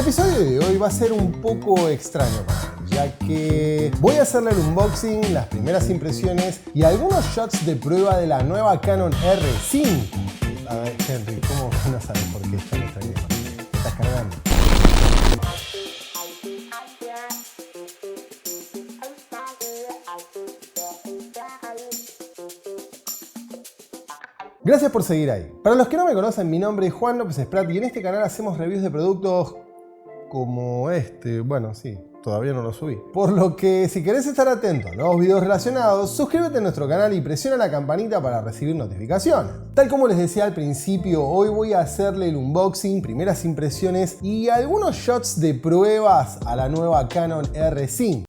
episodio de hoy va a ser un poco extraño para mí, ya que voy a hacerle el unboxing, las primeras impresiones y algunos shots de prueba de la nueva Canon R5. A ver, Henry, ¿cómo no sabes por qué está nuestra idea? ¿Estás cargando? Gracias por seguir ahí. Para los que no me conocen, mi nombre es Juan López Esprat y en este canal hacemos reviews de productos como este. Bueno, sí, todavía no lo subí. Por lo que si querés estar atento a nuevos videos relacionados, suscríbete a nuestro canal y presiona la campanita para recibir notificaciones. Tal como les decía al principio, hoy voy a hacerle el unboxing, primeras impresiones y algunos shots de pruebas a la nueva Canon R5.